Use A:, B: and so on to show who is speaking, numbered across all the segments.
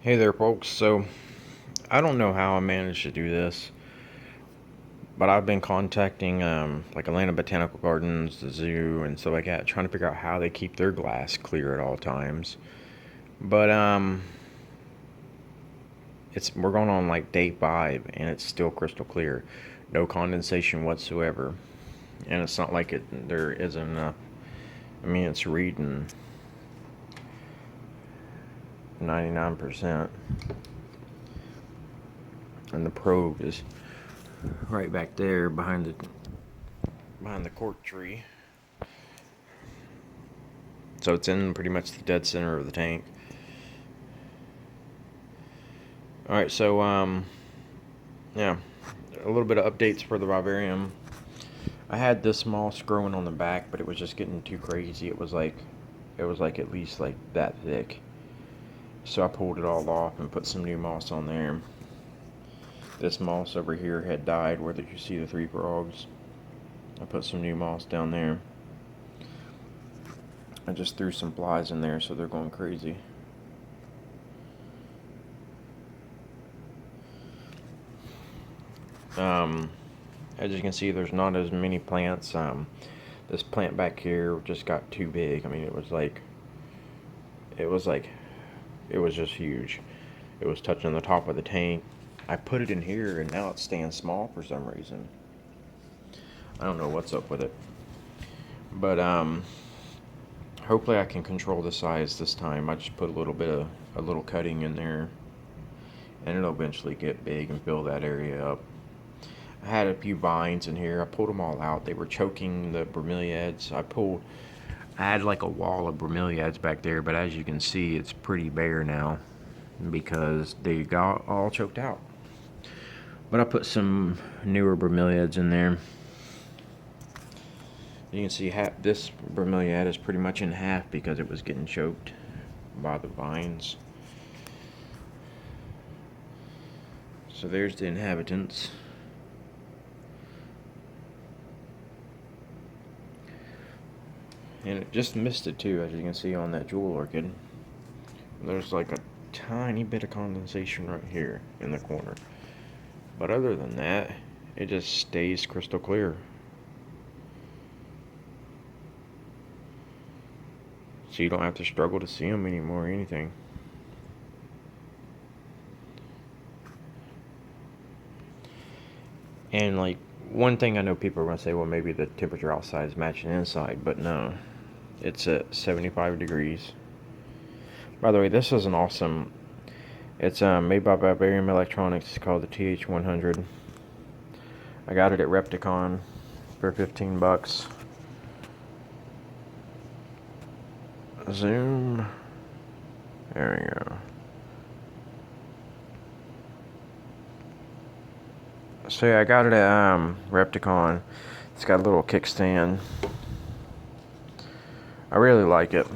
A: Hey there, folks. So, I don't know how I managed to do this, but I've been contacting like Atlanta Botanical Gardens, the zoo, and stuff like that, trying to figure out how they keep their glass clear at all times. But we're going on like day 5, and it's still crystal clear, no condensation whatsoever, and it's not like there isn't enough. I mean, it's reading 99%, and the probe is right back there behind the cork tree. So it's in pretty much the dead center of the tank. All right, so yeah, a little bit of updates for the vivarium. I had this moss growing on the back, but it was just getting too crazy. It was like at least like that thick. So I pulled it all off and put some new moss on there. This moss over here had died where you see the 3 frogs. I put some new moss down there. I just threw some flies in there so they're going crazy. As you can see, there's not as many plants. This plant back here just got too big. I mean, it was just huge. It was touching the top of the tank. I put it in here, and now it's staying small for some reason. I don't know what's up with it, but hopefully I can control the size this time. I just put a little cutting in there, and it'll eventually get big and fill that area up. I had a few vines in here. I pulled them all out. They were choking the bromeliads. I had like a wall of bromeliads back there, but as you can see, it's pretty bare now because they got all choked out. But I put some newer bromeliads in there. You can see this bromeliad is pretty much in half because it was getting choked by the vines. So there's the inhabitants. And it just missed it too, as you can see on that jewel orchid. There's like a tiny bit of condensation right here in the corner. But other than that, it just stays crystal clear. So you don't have to struggle to see them anymore or anything. And like, one thing I know people are going to say, well, maybe the temperature outside is matching inside, but no. It's at 75 degrees. By the way, this is an awesome. It's made by Paludarium Electronics. It's called the TH100. I got it at Repticon for 15 bucks. Zoom. There we go. So yeah, I got it at Repticon. It's got a little kickstand. I really like it.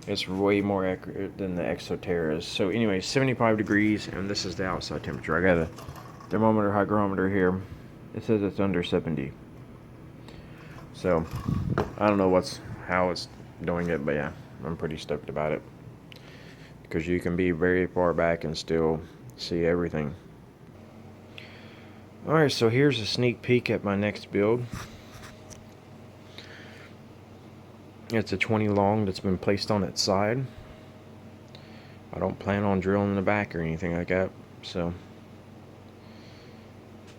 A: It's way more accurate than the Exoterras. So anyway, 75 degrees, and this is the outside temperature. I got a thermometer, hygrometer here. It says it's under 70. So I don't know how it's doing it, but yeah, I'm pretty stoked about it because you can be very far back and still see everything. Alright, so here's a sneak peek at my next build. It's a 20 long that's been placed on its side. I don't plan on drilling the back or anything like that. So,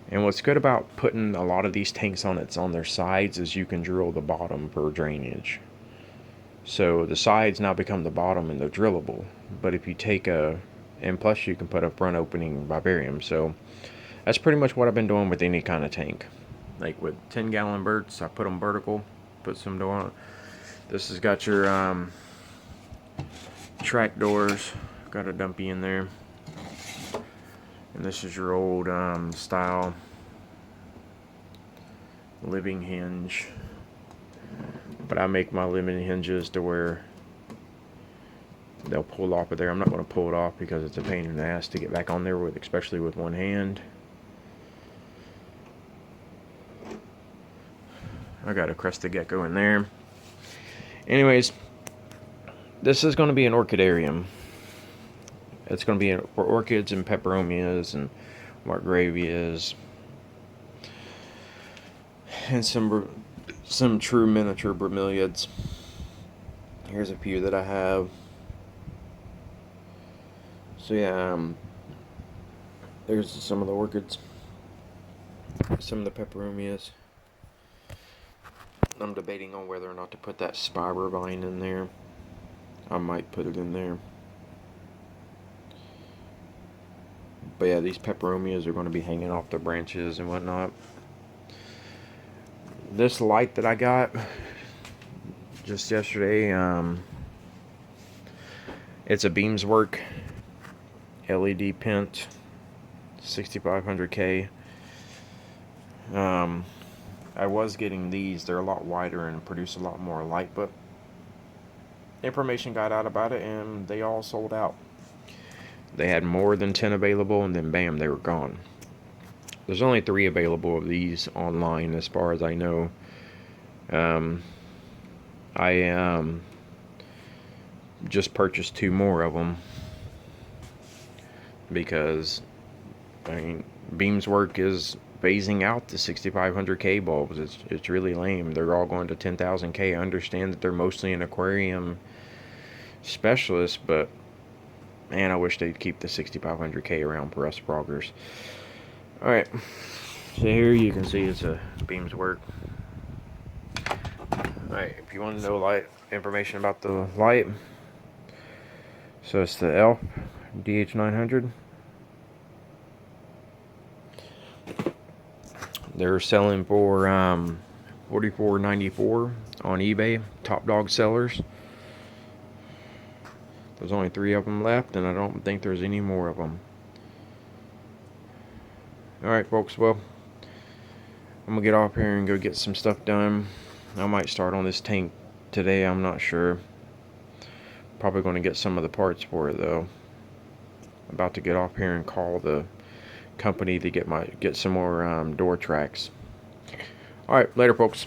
A: and what's good about putting a lot of these tanks on their sides is you can drill the bottom for drainage. So the sides now become the bottom and they're drillable. But if you and plus you can put a front opening vivarium. So that's pretty much what I've been doing with any kind of tank. Like with 10-gallon birds, I put them vertical, put some door. This has got your track doors. Got a dumpy in there. And this is your old style living hinge. But I make my living hinges to where they'll pull off of there. I'm not going to pull it off because it's a pain in the ass to get back on there, especially with one hand. I got a crested gecko in there. Anyways, this is going to be an orchidarium. It's going to be for orchids and peperomias and margravias and some true miniature bromeliads. Here's a few that I have. So yeah, there's some of the orchids, some of the peperomias. I'm debating on whether or not to put that spider vine in there. I might put it in there. But yeah, these peperomias are going to be hanging off the branches and whatnot. This light that I got just yesterday, it's a Beamswork LED pent 6500K. I was getting these. They're a lot wider and produce a lot more light, but information got out about it and they all sold out. They had more than 10 available, and then bam, they were gone. There's only 3 available of these online as far as I know. I just purchased 2 more of them because, I mean, Beamswork is phasing out the 6500K bulbs. It's really lame. They're all going to 10,000K. I understand that they're mostly an aquarium specialist, but man, I wish they'd keep the 6500K around for us froggers. Alright, so here you can see it's a Beamswork. Alright, if you want to know light information about the light, so it's the ELF DH900. They're selling for $44.94 on eBay. Top dog sellers. There's only 3 of them left, and I don't think there's any more of them. Alright, folks, well, I'm gonna get off here and go get some stuff done. I might start on this tank today, I'm not sure. Probably going to get some of the parts for it, though. About to get off here and call the company to get some more door tracks. Alright, later, folks.